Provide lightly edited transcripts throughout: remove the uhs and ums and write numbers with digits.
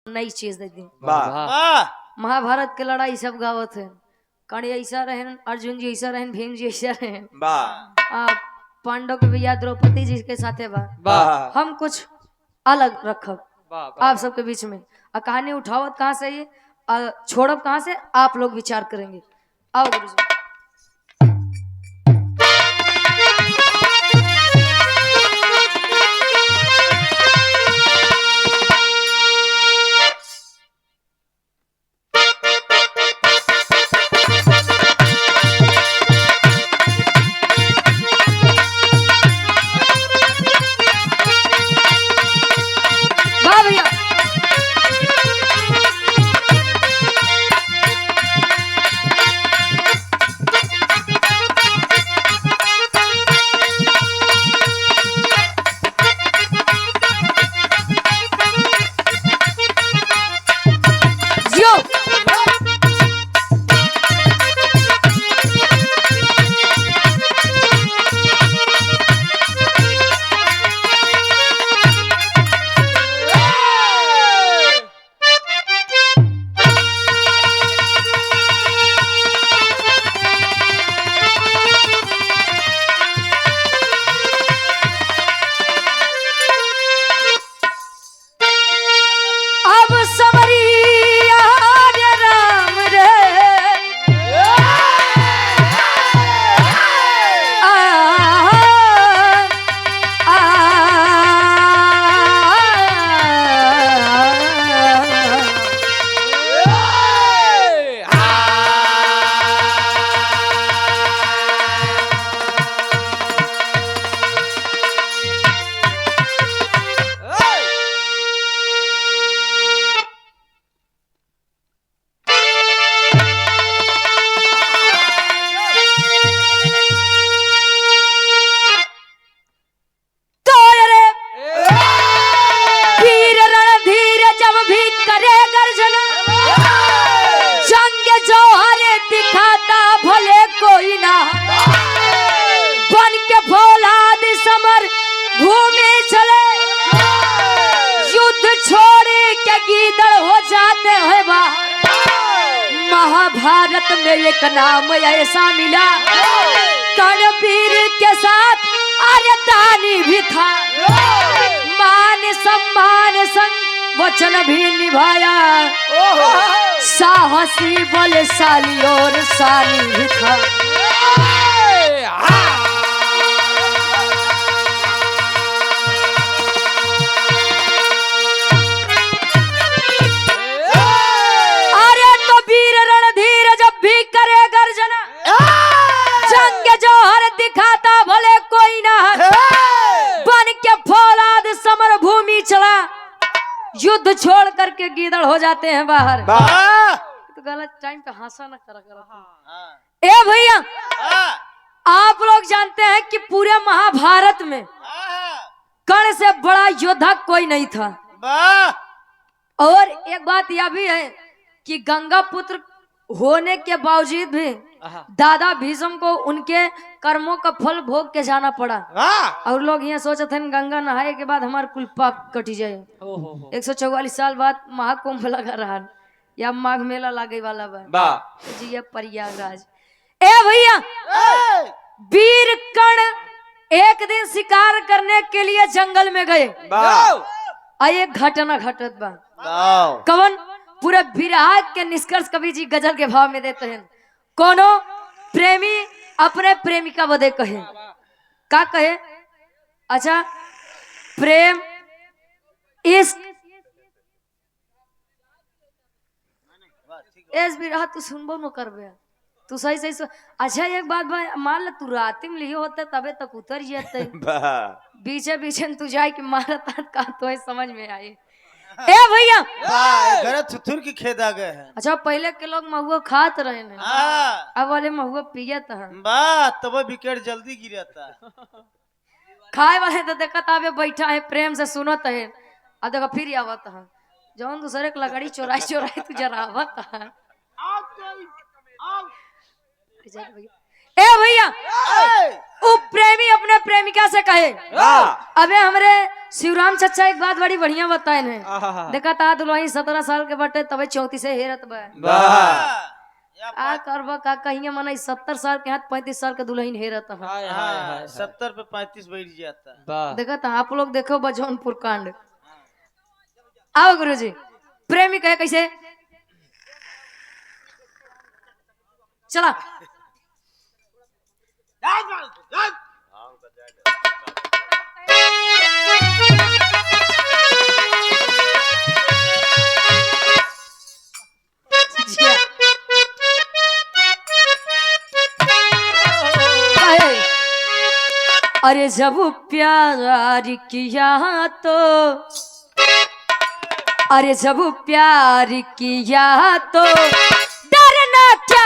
नई चीज दे दी। महाभारत के लड़ाई सब गावत है, कर्ण ऐसा रहन, अर्जुन जी ऐसा रहन, भीम जी ऐसा रहन, पांडव के भैया द्रौपदी जी के साथे बा। हम कुछ अलग रखब आप सबके बीच में। कहानी उठावत कहाँ से ये छोड़ब कहाँ से, आप लोग विचार करेंगे। आओ गुरु जी। महाभारत में एक नाम ऐसा मिला, कर्णवीर के साथ आर्यदानी भी था। मान सम्मान संग वचन भी निभाया, साहसी बलशाली और शाली भी था। युद्ध छोड़ करके गीदड़ हो जाते हैं बाहर। तो गलत टाइम पे हंसा ना करा। ए भैया, आप लोग जानते हैं कि पूरे महाभारत में कर्ण से बड़ा योद्धा कोई नहीं था। और एक बात यह भी है कि गंगा पुत्र होने के बावजूद भी दादा भीष्म को उनके कर्मों का फल भोग के जाना पड़ा। और लोग यहाँ सोचते हैं गंगा नहाए के बाद हमारे कुल पाप कटी जाए। 144 साल बाद महाकुंभ लगा रहा या माघ मेला लागे वाला बा जी, ये प्रयागराज। ए भैया, वीर कर्ण एक दिन शिकार करने के लिए जंगल में गए। एक घटना घटत बा कवन पूरे विराग के निष्कर्ष कवि जी गजल के भाव में देते हैं। कोनो प्रेमी अपने प्रेमिका बदे कहे, का कहे? अच्छा, प्रेम इश्क एस भी रहा, तू सुनबो न करबे, तू सही सही अच्छा एक बात भाई, मान ले तू रात में लियो होते तबे तक उतर जाते, बीचे बीचे तू जाए कि मारता का तो समझ में आए। ए भैया, थुथुर की खेत आ गए हैं। अच्छा, पहले के लोग महुआ खात रहे हैं, अब वाले महुआ पियत हैं। तब विकेट जल्दी गिरता। खाए वाले तो देखत आवे बैठा है प्रेम से सुनत है, अब देखो फिर आवत है जौन दूसरे के लकड़ी चोराई चोराई तू जरावत है। ए भैया वो प्रेमी अपने प्रेमिका से कहे अबे हमरे शिवराम चचा एक बात बड़ी बढ़िया बताए ने देखा था दुल्हन 17 साल के बटे तबे 34 से हेरत बा आ करबा का कहिए मने 70 साल के हाथ 35 साल के दुल्हन हेरत है 70 पे 35 बैठ जाता। देखा था आप लोग देखो बजौनपुर कांड। आओ गुरुजी प्रेमी कहे कैसे चला अरे जब प्यार किया तो अरे जब प्यार किया तो डरना क्या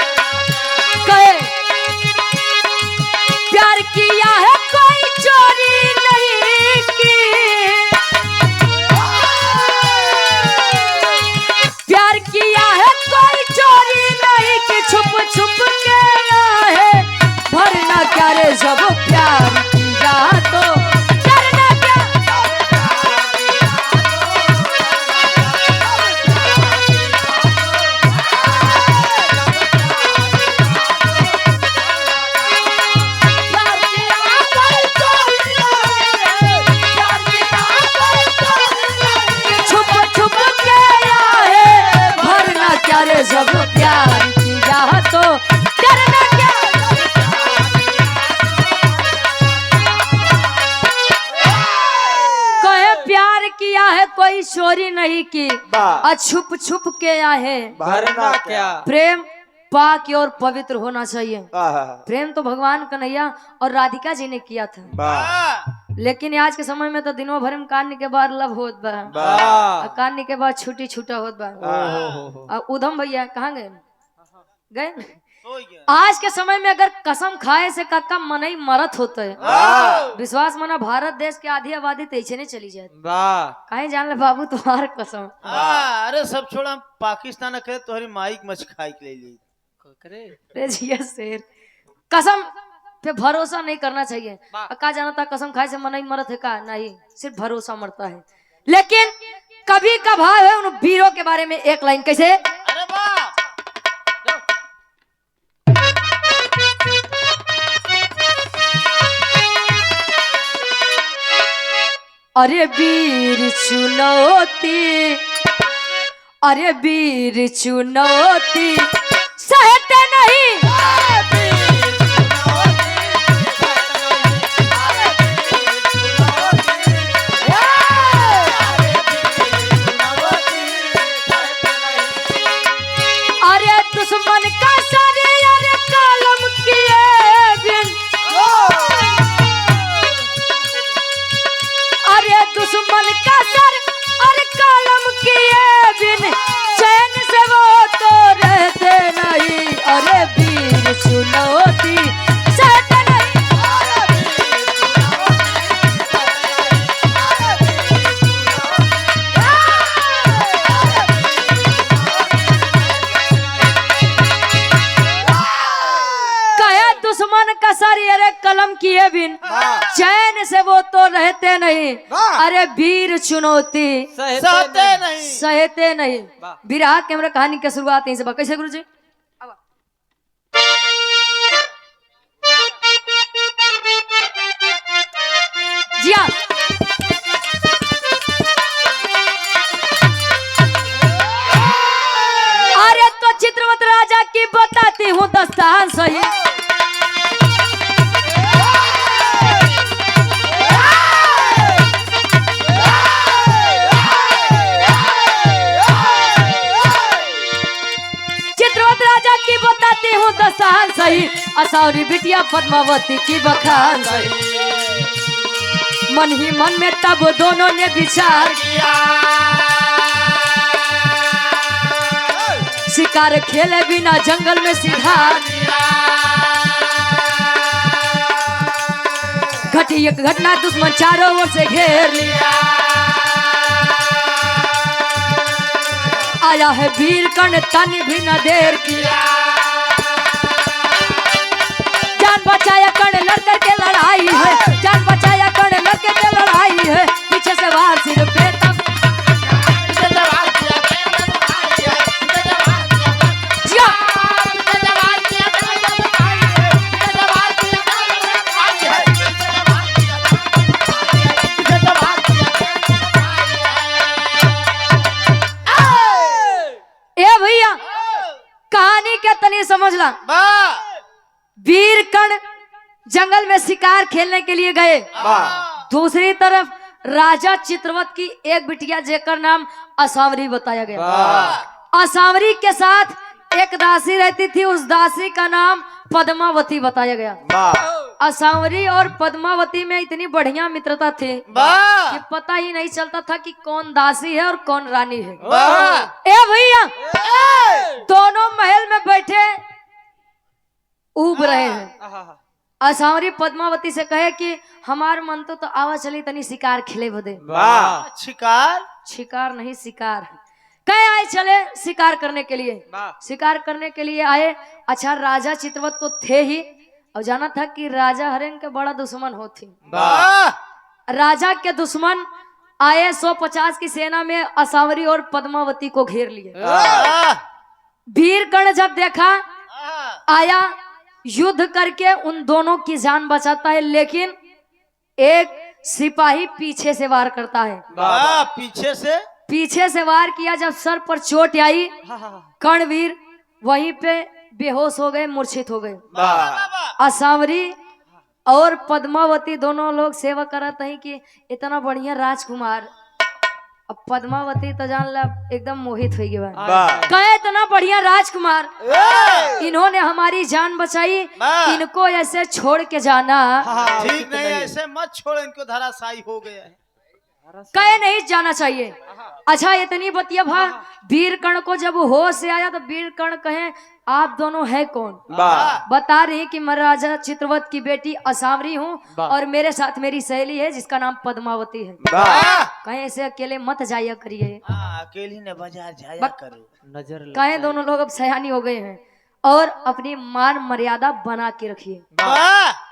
कहे प्यार किया है कोई चोरी नहीं की प्यार किया है कोई चोरी नहीं कि छुप छुप के है भरना क्या रे जब प्यार किया तो डरना क्या छुप छुप के है भरना क्या रे जब प्यार किया तो डरना क्या कहे प्यार किया है कोई चोरी नहीं की और छुप छुप के आए भरना क्या प्रेम पाक और पवित्र होना चाहिए। प्रेम तो भगवान कन्हैया और राधिका जी ने किया था लेकिन आज के समय में तो दिनों भर में कान्य के बाद लव होत बा कान्य के बाद छुट्टी छूटा होत बा। उधम भैया कहाँ गए गए आज के समय में अगर कसम खाए से काका मन ही मरत होता है विश्वास मना भारत देश के आधी आबादी तेईसे नहीं चली जाती कहीं जान ले बाबू तुम्हार कसम। अरे सब छोड़ा पाकिस्तान करे तोहरी माइक मच खाई के ले रे जिया शेर कसम पे भरोसा नहीं करना चाहिए। का जाना था कसम खाए से मन ही मरत है का नहीं सिर्फ भरोसा मरता है। लेकिन कभी का भाव है उन वीरों के बारे में एक लाइन कैसे अरे वाह अरे वीर चुनौती अरे वीर चुनौती सहते नहीं अरे दुश्मन का सारे अरे कलम किए बिन अरे दुश्मन का सर अरे कलम किए बिन चैन से वो तो रहते नहीं अरे वीर चुनौती सहते नहीं। कहे दुश्मन का सर अरे कलम किए बिन चैन से वो तो रहते नहीं अरे वीर चुनौती सहते नहीं। विराह के हमरा कहानी की शुरुआत यहीं से बा कैसे गुरुजी जी हाँ अरे तो चित्रवत राजा की बताती हूँ दस्तान सही चित्रवत राजा की बताती हूँ दस्तान सही असौरी बिटिया पद्मावती की बखान सही मन ही मन में तब दोनों ने विचार किया शिकार खेले बिना जंगल में सिधार घटी एक घटना दुश्मन चारों ओर से घेर लिया। आया है वीर कर्ण तन भी न देर किया। जान बचाया कर्ण लड़कर के लड़ाई है, जान बचाया कर्ण लड़कर के लड़ाई है। पीछे से वार सिर पे तब कहानी क्या तनी समझ ला। वीर कर्ण जंगल में शिकार खेलने के लिए गए। दूसरी तरफ राजा चित्रवत की एक बिटिया जेकर नाम असावरी बताया गया। असावरी के साथ एक दासी रहती थी, उस दासी का नाम पद्मावती बताया गया। असावरी और पद्मावती में इतनी बढ़िया मित्रता थी कि पता ही नहीं चलता था कि कौन दासी है और कौन रानी है। ए भैया, दोनों महल में बैठे ऊब रहे हैं। असावरी पद्मावती से कहे कि हमार मन तो आवा चली तनी शिकार खेले बदे। शिकार नहीं शिकार। कहे आए चले शिकार करने के लिए। शिकार करने के लिए आए। अच्छा, राजा चित्रवत तो थे ही, और जाना था कि राजा हरेन के बड़ा दुश्मन होती। राजा के दुश्मन आए 150 की सेना में असावरी और पद्मावती को घेर लिए। वीर कर्ण जब देखा आया, युद्ध करके उन दोनों की जान बचाता है, लेकिन एक सिपाही पीछे से वार करता है। पीछे से वार किया। जब सर पर चोट आई, कर्णवीर वहीं पे बेहोश हो गए, मूर्छित हो गए। असावरी और पद्मावती दोनों लोग सेवा करते हैं कि इतना बढ़िया राजकुमार। अब पद्मावती तो जान ला एकदम मोहित हो गया। कहे इतना बढ़िया राजकुमार, इन्होंने हमारी जान बचाई, इनको ऐसे छोड़ के जाना ठीक नहीं। ऐसे मत छोड़, इनको धराशायी हो गया है। कहे नहीं जाना चाहिए। अच्छा, इतनी बतिया भा वीर कर्ण को जब होश से आया तो वीर कर्ण कहे आप दोनों है कौन? बता रही कि मैं राजा चित्रवत की बेटी असावरी हूँ और मेरे साथ मेरी सहेली है जिसका नाम पद्मावती है। कहे ऐसे अकेले मत जाया करिए, अकेली ने बाजार जाया करो। नजर कहे दोनों लोग अब सयानी हो गए हैं और अपनी मान मर्यादा बना के रखिए।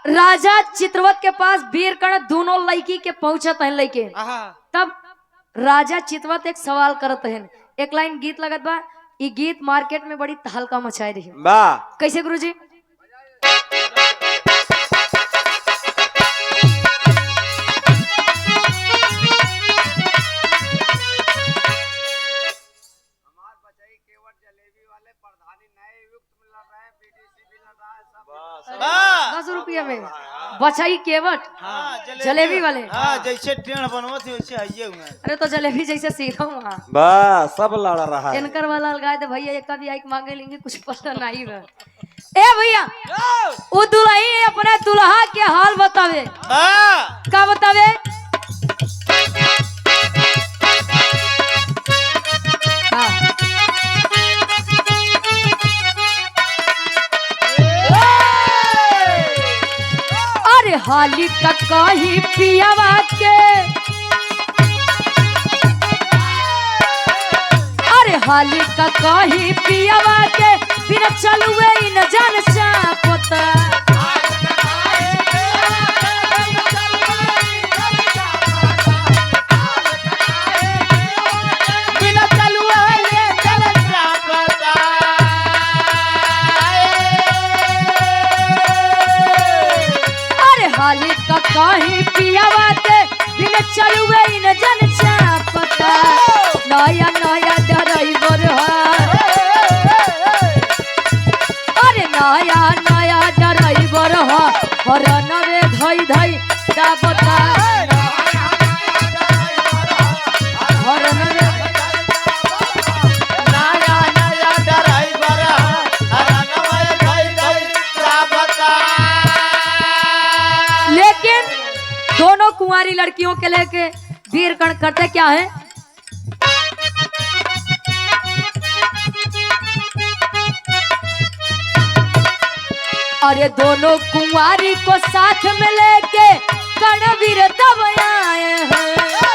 राजा चित्रवत के पास वीर कर्ण दोनों लड़की के पहुंचत हैं लड़के। तब राजा चित्रवत एक सवाल करत हैं। एक लाइन गीत लगत बा, ये गीत मार्केट में बड़ी तहलका मचाए रही। कैसे गुरुजी? ₹10 में बचाई केवट जलेबी वाले। जैसे ट्रेन बनवत है वैसे आइए हुआ। अरे तो जलेबी जैसे सीखा हुआ बस सब लड़ रहा है। इनकर वाला लगाए तो भैया एक भी आइक मांगे लेंगे, कुछ पता नहीं है। ए भैया, वो दुल्ही अपने दुल्हा के हाल बतावे। का बतावे? अरे हाली का कही पियावा के, अरे हाली का कही पियावा के, बिना चलुए न जान चापता। बिना चलुए चल चापता। हाली का कहीं पियावा के, बिना चलुए न जान चापता। नया नया ड्राइवर अरे नया नया ड्राइवर हरन रे धई धई दाबता। हरन रे नया नया ड्राइवर हरन रे धई धई दाबता। लेकिन दोनों कुंवारी लड़कियों के लेके वीर कर्ण करते क्या है? अरे दोनों कुंवारी को साथ में लेके कर्णवीर तब आए हैं।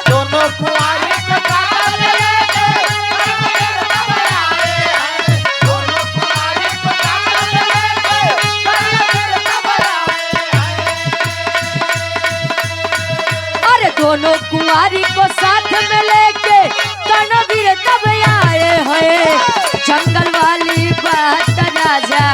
दोनों कुंवारी को काका ले लेके कर्णवीर तब आए हैं। दोनों कुंवारी को काका ले लेके कर्णवीर तब आए हैं। अरे दोनों कुंवारी को साथ में लेके कर्णवीर तब आए हैं। जंगल वाली बात राजा,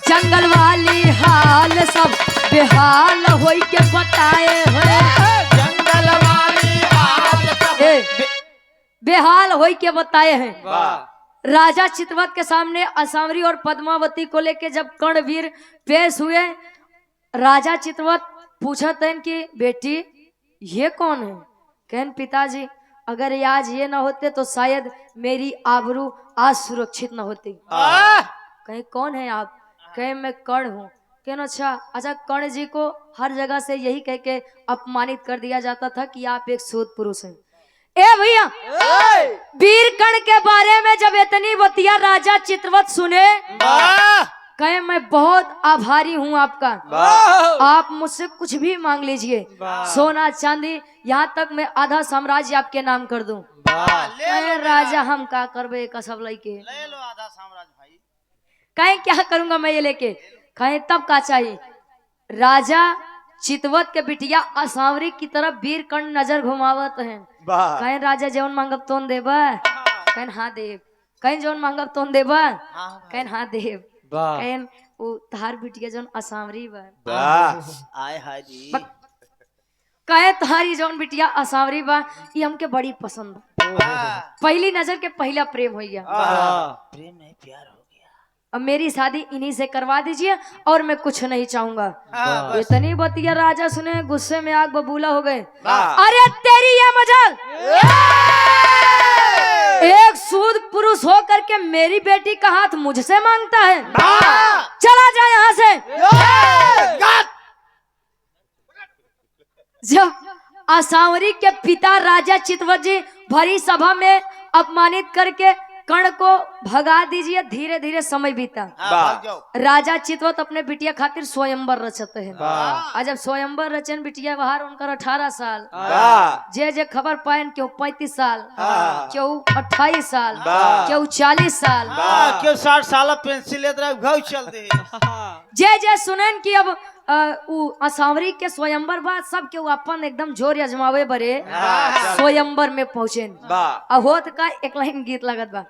जंगल वाली हाल सब बेहाल होई के बताए हैं। जंगल वाली हाल सब बेहाल होई के बताए हैं। वाह राजा चित्रवत के सामने असावरी और पद्मावती को लेके जब कर्णवीर पेश हुए, राजा चित्रवत पूछत हैं कि बेटी ये कौन है? कहन पिताजी अगर ये आज ये ना होते तो शायद मेरी आबरू आज सुरक्षित न होती। कहे कौन है आप? कहे मैं कर्ण हूँ। कहना अच्छा कर्ण जी को हर जगह से यही कह के अपमानित कर दिया जाता था कि आप एक सूद पुरुष हैं। ए भैया, वीर कर्ण के बारे में जब इतनी बतिया राजा चित्रवत सुने, कहे मैं बहुत आभारी हूँ आपका, आप मुझसे कुछ भी मांग लीजिए, सोना चांदी, यहाँ तक मैं आधा साम्राज्य आपके नाम कर दूं। कहे राजा हम का करबे कसब लेके? ले लो आधा साम्राज्य भाई। कहे क्या करूंगा मैं ये लेके? कहे तब का चाहिए? राजा चितवत के बिटिया असावरी की तरफ वीर कर्ण नजर घुमावत हैं। वाह कहे राजा जौन मांगब तोन देबा? कहे हाँ देव। कहे जौन मांगब तोन देबा? कहे हाँ देव। वाह कहे वो तहार बिटिया जौन असावरी बा। वाह आय हाय जी। कहे तुम्हारी जौन बिटिया असावरी बा ये हमके बड़ी पसंद बा। पहली नजर के पहला प्रेम हो गया। प्रेम नहीं प्यार हो गया। अब मेरी शादी इन्हीं से करवा दीजिए और मैं कुछ नहीं चाहूंगा। इतनी बतिया राजा सुने, गुस्से में आग बबूला हो गए। अरे तेरी ये मजाल, एक सूद पुरुष हो करके मेरी बेटी का हाथ मुझसे मांगता है? चला जा यहाँ से। जब असावरी के पिता राजा चितवत जी भरी सभा में अपमानित करके कर्ण को भगा दीजिए, धीरे धीरे समय बीता। राजा चितवत अपने बिटिया खातिर स्वयंवर रचते हैं। और जब स्वयंवर रचन बिटिया बाहर उनका 18 साल, जे खबर पायन क्यों 35 साल, क्यों 28 साल, क्यों 40 साल, क्यों 60 साल पेंसिल लेत रहे घाव चल दे। जे सुनन कि अब असावरी के स्वयंवर बाद सब के अपन एकदम जोर अजमावे बरे स्वयंवर में पहुंचे। होत का एक लाइन गीत लगत बा।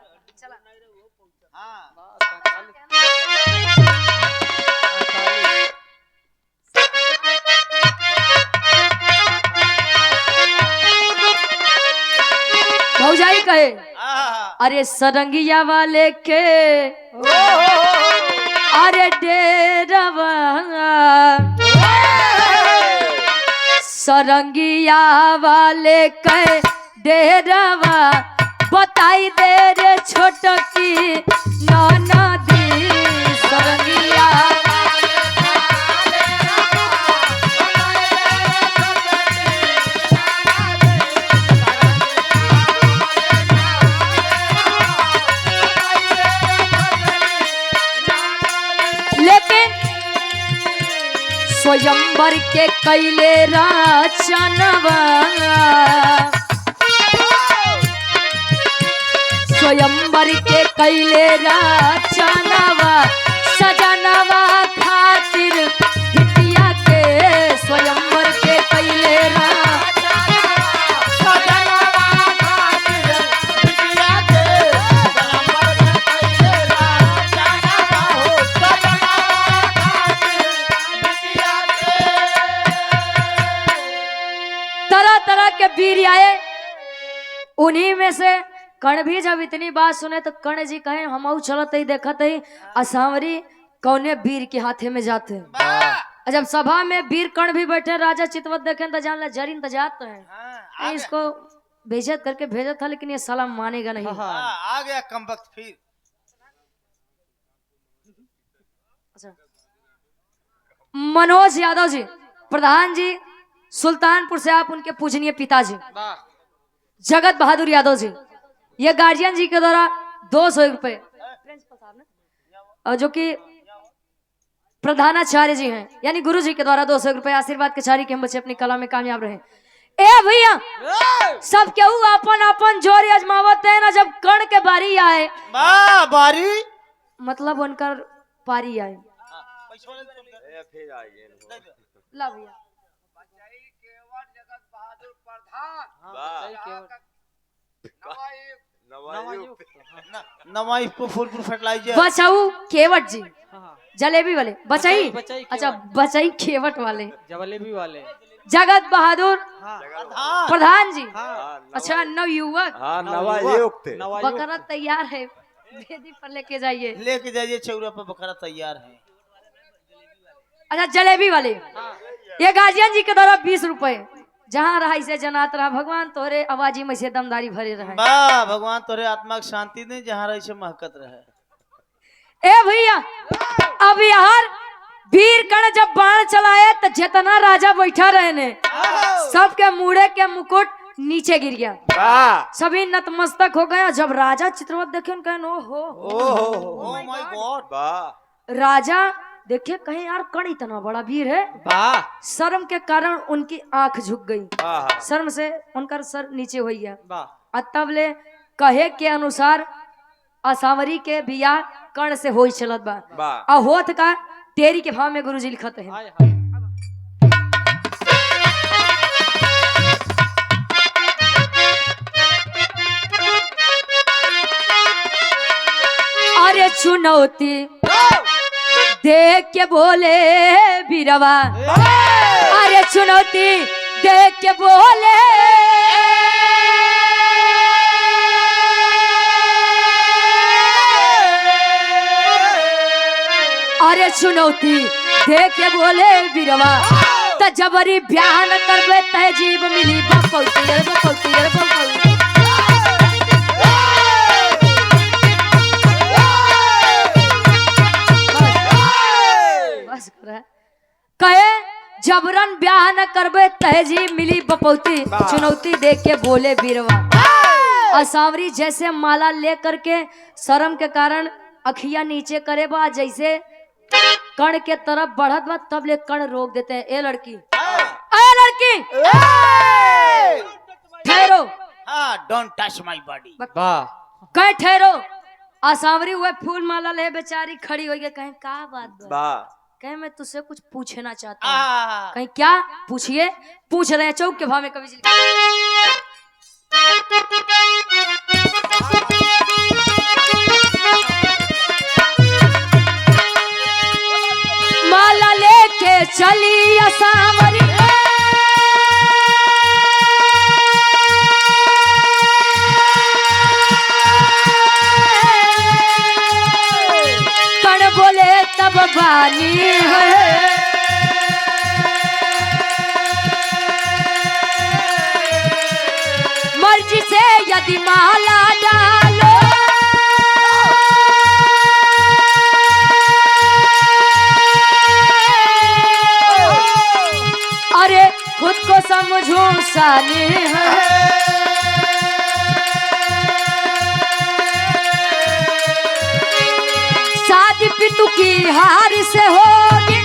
भौजाई कहे अरे सरंगिया वाले के अरे डेरवा, सरंगिया वाले के डेरवा बताई दे रे छोटकी ननदी। सरंगिया स्वयंवर के कैले रचनवा, स्वयंवर के कैले रचनवा, सजनवा खातिर बिटिया के स्वयंवर के कैले के वीर आए। उन्हीं में से कर्ण भी जब इतनी बात सुने तो कर्ण जी कहे हम चलत ही देखत ही असावरी कौने वीर के हाथे में जाते। जब सभा में वीर कर्ण भी बैठे, राजा चितवत देखे तो जान ला जरिन तो जाते हैं, इसको बेइज्जत करके भेजा था, लेकिन ये साला मानेगा नहीं। आ गया कम वक्त फिर। मनोज यादव जी प्रधान जी सुल्तानपुर से, आप उनके पूजनीय पिताजी जगत बहादुर यादव जी, ये गार्जियन जी के द्वारा 200 रुपए, जो कि प्रधानाचार्य जी हैं, यानी गुरु जी के द्वारा 200 रुपए आशीर्वाद के छारी के हम बच्चे अपनी कला में कामयाब रहे। ए भैया सब केहू अपन अपन जोर अजमावत है ना, जब कर्ण के बारी आए बारी मतलब उनकर पारी आए। फिर आइए ला भैया जगत बहादुर प्रधान नवाई को फूलपुर फर्टिलाइजर बचाऊ केवट जी, जलेबी वाले बचाई, अच्छा बचाई केवट वाले, जलेबी वाले, जगत बहादुर प्रधान प्रधान जी, अच्छा नवयुवक, नवायुक्त बकरा तैयार है, वेदी पर लेके जाइए, लेके जाइए चौरा पर बकरा तैयार है। अच्छा जलेबी वाले ये गार्जियन जी के द्वारा 20 रुपए, जहाँ रहा इसे जनात रहा भगवान तोरे आवाजी में से दमदारी भरे रहे। वाह भगवान तोरे आत्मा की शांति दे, जहाँ रही से महकत रहे। ए भैया अब यार वीर कर्ण जब बाण चलाए तो जितना राजा बैठा रहे ने सबके मुड़े के मुकुट नीचे गिर गया, सभी नतमस्तक हो गया। जब राजा चित्रवत देखे उनका ओह माय गॉड, राजा देखे कहीं यार कर्ण इतना बड़ा वीर है, शर्म के कारण उनकी आंख झुक गई, शर्म से उनका सर नीचे हो गया। तब ले कहे के अनुसार असावरी के बियाह कर्ण से हो चलत बा, और होत का तेरी के भाव में गुरुजी लिखत है। अरे चुनौती देख के बोले बीरवा, अरे चुनौती देख के बोले अरे चुनौती देख के बोले बीरवा, त जबरी ब्याह न करबे तहजीब मिली बपौती रे बपौती रे बपौती। बस कर कहे जबरन ब्याह न करबे तहजीब मिली बपौती, चुनौती देख के बोले बीरवा। असावरी जैसे माला ले करके शर्म के कारण अखिया नीचे करे बा, जैसे कर्ण के तरफ बढ़त बा तब ले कर्ण रोक देते हैं। ए लड़की ए लड़की ठहरो, डोंट टच माय बॉडी। कहीं ठहरो। असावरी हुए फूल माला ले बेचारी खड़ी हो गई, कहीं का बात बा? कहीं मैं तुझसे कुछ पूछना चाहता हूँ। कहीं क्या पूछिए? पूछ रहे हैं चौक के भाव में कवि जी। माला लेके चली असावरी, कर्ण बोले तब बानी है, मर्जी से यदि माला डालो अरे खुद को समझो सानी है, शादी पितु की हार से होगी,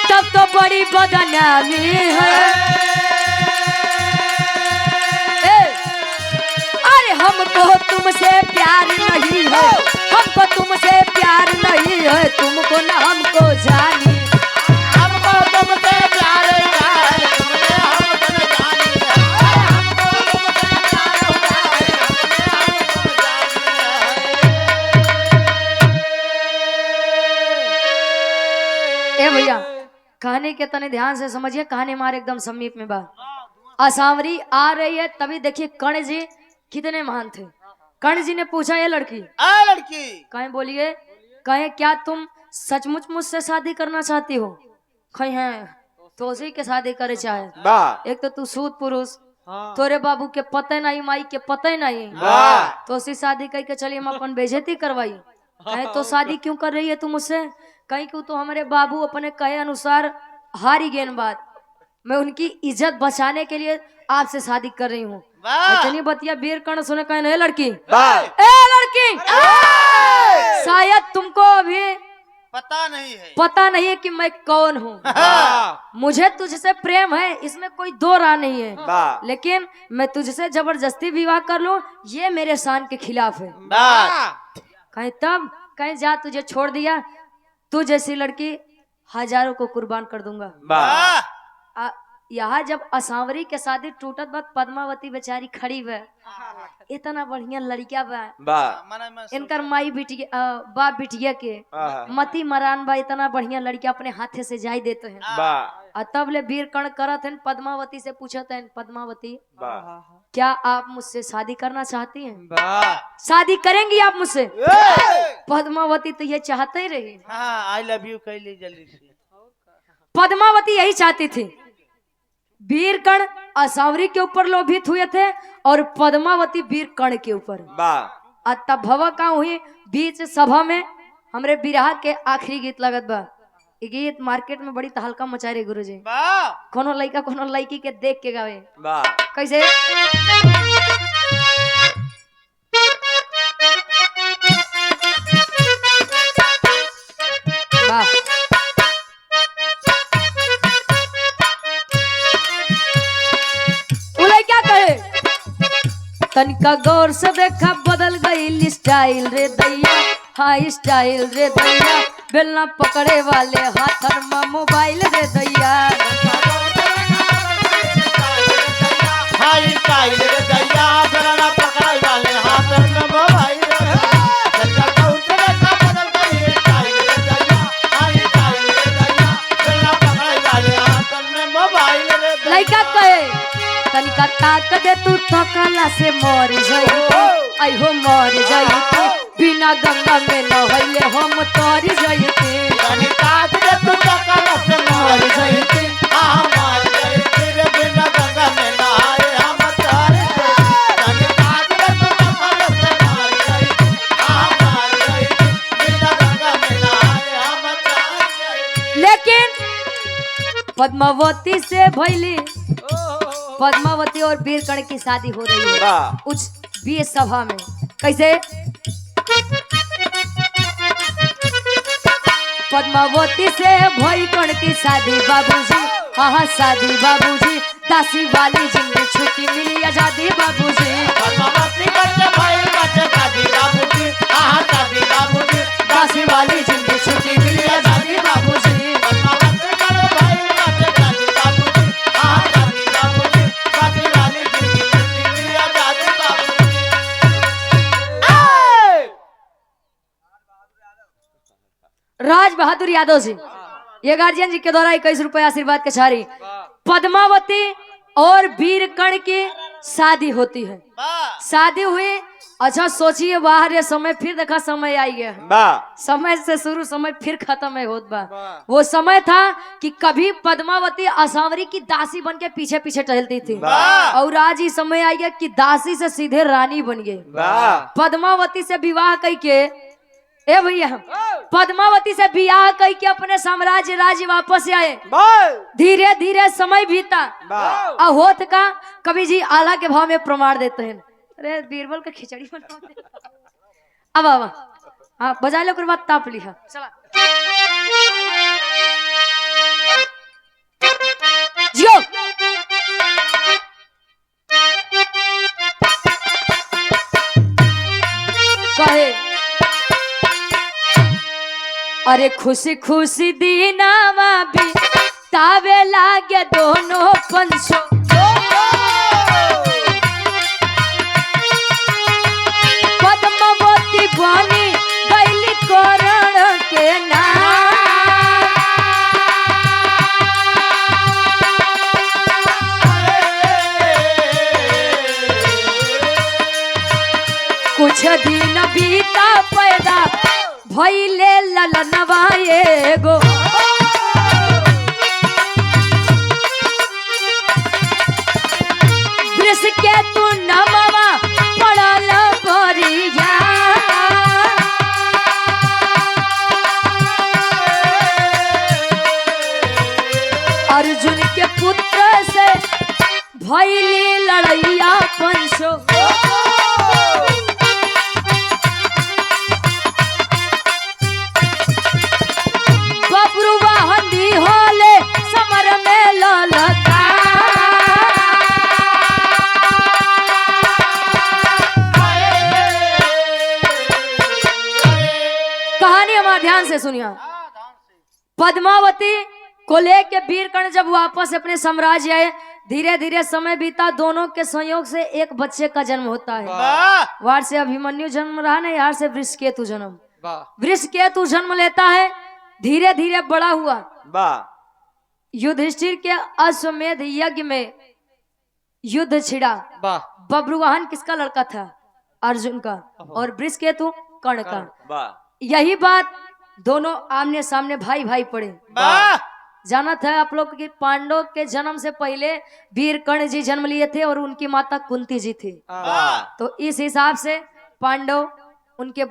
तब तो बड़ी बदनामी है। अरे हमको तुमसे प्यार नहीं है, हमको तुमसे प्यार नहीं है, तुमको न हमको जानी, हमको तुमसे प्यार है, तुमने हमको न जानी है, हमको तुमसे प्यार है, हमने ए भैया कहानी के तने ध्यान से समझिए, कहानी हमारे एकदम समीप में बा। असावरी आ रही है तभी देखिए कर्ण जी कितने महान थे। कर्ण जी ने पूछा ये लड़की कहें बोलिए, कहें क्या तुम सचमुच मुझसे शादी करना चाहती हो? कहीं है तो उसी के शादी करे चाहे, एक तो तू सूद पुरुष, तोरे बाबू के पते नहीं, माई के पते नहीं, तो उसी शादी कह के चलिए हम अपन बेइज्जती करवाई। कहे तो शादी क्यों कर रही है तू मुझसे? कहीं क्यों तो हमारे बाबू अपने कहे अनुसार हारी गेंद बात, मैं उनकी इज्जत बचाने के लिए आपसे शादी कर रही हूँ। वाह इतनी बतिया वीर कर्ण सुने कहने लड़की, वाह ए लड़की, शायद तुमको अभी पता नहीं है। पता नहीं है कि मैं कौन हूँ। वाह मुझे तुझसे प्रेम है, इसमें कोई दो राह नहीं है, वाह लेकिन मैं तुझसे जबरदस्ती विवाह कर लूं ये मेरे शान के खिलाफ है। वाह कहीं तब कहीं जा तुझे छोड़ दिया, तू जैसी लड़की हजारों को कुर्बान कर दूंगा। वाह यहाँ जब असावरी के शादी टूटत बात पद्मावती बेचारी खड़ी बा, इतना बढ़िया लड़किया बा, वाह इनकर माई बिटिया बाप बिटिया के मती मरान बा, इतना बढ़िया लड़किया अपने हाथे से जाई देते हैं। वाह और तब ले वीर कर्ण करत हैं, पद्मावती से पूछत हैं, पद्मावती वाह क्या आप मुझसे शादी करना चाहती हैं? वाह शादी करेंगी आप मुझसे? पद्मावती तो ये चाहते ही रही, हाँ आई लव यू कह ली जल्दी से। पद्मावती यही चाहती थी। वीर कर्ण असावरी के ऊपर लोभित हुए थे और पद्मावती वीर कर्ण के ऊपर। वाह तब भव का हुई बीच सभा में हमरे बिरहा के आखिरी गीत लगत बा। ये गीत मार्केट में बड़ी तहलका मचा रही गुरुजी। वाह कोनो लड़का कोनो लड़की के देख के गावे वाह कैसे? वाह उले क्या कहे? तनिका गौर से देखा बदल गई स्टाइल रे दैया, हाई स्टाइल रे दैया, बेलना पकड़े वाले हाथन में मोबाइल रे दैया। हाई स्टाइल रे दैया, बेलना पकड़े वाले हाथन में मोबाइल रे दैया। गौर से देखा बदल गई स्टाइल रे दैया, हाई स्टाइल रे दैया, बेलना पकड़े वाले हाथन में मोबाइल रे दैया। लड़का कहे तनिका ताक दे तू थकला से मर जाई, आई हो मर जाई, बिना गंगा में नहैले हम तर जाइते। तनिका दे तू थकला से मर जाइते, आ मर जाइते रे बिना गंगा में नहाए हम तर जाइते। तनिका दे तू थकला से मर जाइते, आ मर जाइते बिना गंगा में नहाए हम तर जाइते। लेकिन पद्मावती से भैली, पद्मावती और वीर कर्ण की शादी हो रही है वाह उस बीच सभा में। कैसे? पद्मावती से भई कर्ण की शादी बाबूजी, हाँ हाँ शादी बाबूजी, दासी वाली जिंदगी छुट्टी मिली आजादी बाबूजी। पद्मावती करके भाई बच्चे दादी बाबूजी, आहा दादी बाबूजी, दासी वाली जिंदगी छुट्टी मिली आजादी बाबूजी। पद्मावती करे भाई बच्चे दादी बाबूजी, आहा दादी बाबूजी, दादी वाली जिंदगी छुट्टी मिली आजादी बाबूजी। राज बहादुर यादव जी, ये गार्जियन जी के द्वारा 21 रुपए आशीर्वाद के छारी। पद्मावती और वीर कर्ण की शादी होती है। वाह शादी हुई, अच्छा सोचिए बाहर ये समय फिर देखा समय आई गया, वाह समय से शुरू समय फिर खत्म है होत बा। वो समय था कि कभी पद्मावती असावरी की दासी बन के पीछे पीछे टहलती थी, वाह और आज ही समय आई गया कि दासी से सीधे रानी बन गई। वाह पद्मावती से विवाह करके, ए भैया, पद्मावती से विवाह करके अपने साम्राज्य राज्य वापस आए। वाह धीरे धीरे समय बीता, वाह होत का कवि जी आला के भाव में प्रमाण देते हैं। अरे बीरबल का खिचड़ी बनाते अब हाँ बजा लो, बाद ताप लिया चला जियो। कहे अरे खुशी खुशी दीनामा भी तावे लागे दोनों पंचों, पद्मावती बनी गैली करण के नाम। कुछ दिन बीता पैदा भइले ललनवा एगो, वृष के तू नमवा पड़ल परिया। अर्जुन के पुत्र से भैली लड़ैया पंचो बबरू वाहन होले समर में ललका कहानी हमारा ध्यान से सुनिए। पद्मावती को लेके वीरकर्ण जब वापस अपने साम्राज्य आए, धीरे धीरे समय बीता, दोनों के संयोग से एक बच्चे का जन्म होता है। वार से अभिमन्यु जन्म रहा नहीं, यार से वृषकेतु जन्म। वृषकेतु जन्म लेता है, धीरे धीरे बड़ा हुआ। युधिष्ठिर के अश्वमेध यज्ञ में युद्ध छिड़ा। बब्रुवाहन किसका लड़का था? अर्जुन का। और वृषकेतु कर्ण का। यही बात दोनों आमने सामने भाई भाई पड़े। जाना था आप लोग कि पांडव के जन्म से पहले वीरकर्ण जी जन्म लिए थे और उनकी माता कुंती जी थी। तो इस हिसाब से पांडव उनके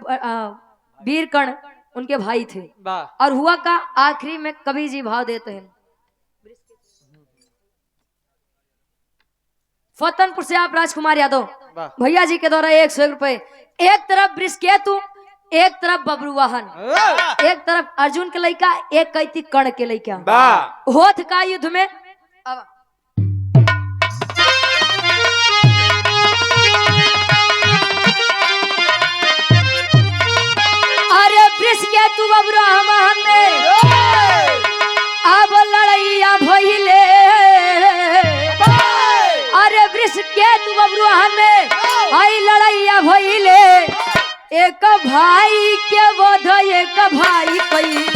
वीरकर्ण उनके भाई थे। और हुआ का आखिरी में कवि जी भाव देते हैं। फतनपुर से आप राजकुमार यादव भैया जी के द्वारा 101 रुपए। एक तरफ वृषकेतु, एक तरफ बब्रुवाहन, एक तरफ अर्जुन के लड़का, एक कैती कर्ण के लड़का। होठ का युद्ध में अरे वृषकेतु बब्रुवाहन में अब लड़ैया भइले। अरे वृषकेतु बब्रुवाहन में आई लड़ैया भइले। एक भाई के वध एक भाई कई।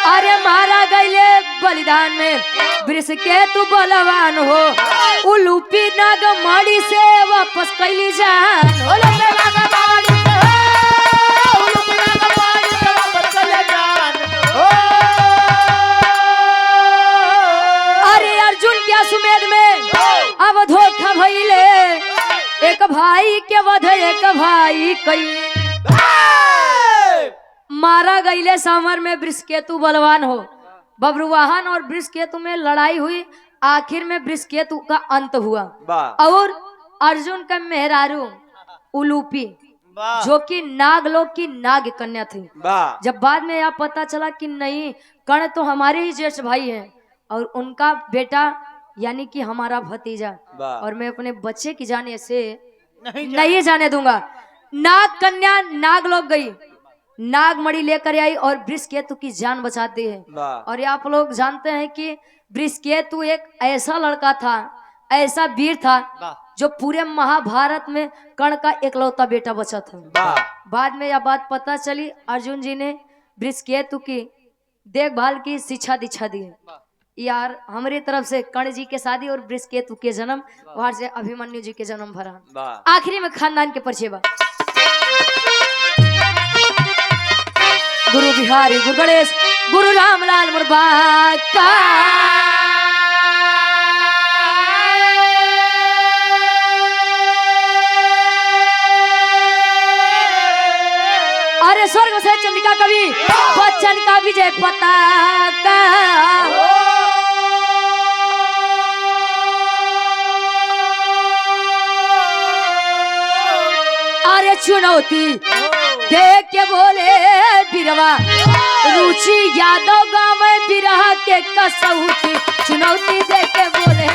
अरे मारा गईले बलिदान में वृषकेतु बलवान हो। उलूपी नाग माड़ी से वापस कैली जान। अरे अर्जुन के अश्वमेध में अब धोखा भइले। एक भाई के वध एक भाई कई। मारा गईले समर में वृषकेतु बलवान हो। बब्रुवाहन और वृषकेतु में लड़ाई हुई। आखिर में वृषकेतु का अंत हुआ और अर्जुन का मेहरारू उलूपी जो कि नागलोक की नाग कन्या थी। जब बाद में यह पता चला कि नहीं, कर्ण तो हमारे ही ज्येष्ठ भाई हैं और उनका बेटा यानी कि हमारा भतीजा, और मैं अपने बच्चे की जाने से नहीं जाने दूंगा। नाग कन्या नागलोक गई, नागमणि लेकर आई और वृषकेतु की जान बचाती है। और आप लोग जानते हैं कि वृषकेतु एक ऐसा लड़का था, ऐसा वीर था जो पूरे महाभारत में कर्ण का इकलौता बेटा बचा था। बाद में यह बात पता चली, अर्जुन जी ने वृषकेतु की देखभाल की, शिक्षा दीक्षा दी। यार हमारी तरफ से कर्ण जी के शादी और वृषकेतु के जन्म, वहां से अभिमन्यु जी के जन्म भरा। आखिरी में खानदान के परिचय बा। गुरु बिहारी, गुरु गणेश, गुरु रामलाल मुर्बा का। अरे स्वर्ग से चंडिका कवि बच्चन का विजय पताका। अरे चुनौती देख के बोले बिरवा, रुचि यादव गाँव में बिरहा के कसौती। चुनौती देख के बोले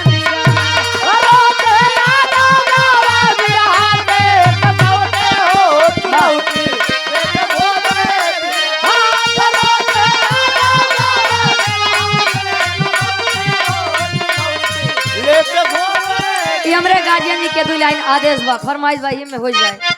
हमरे गार्जियन जी के 2 लाइन आदेश बा, फरमाइश बा, में हो जाए।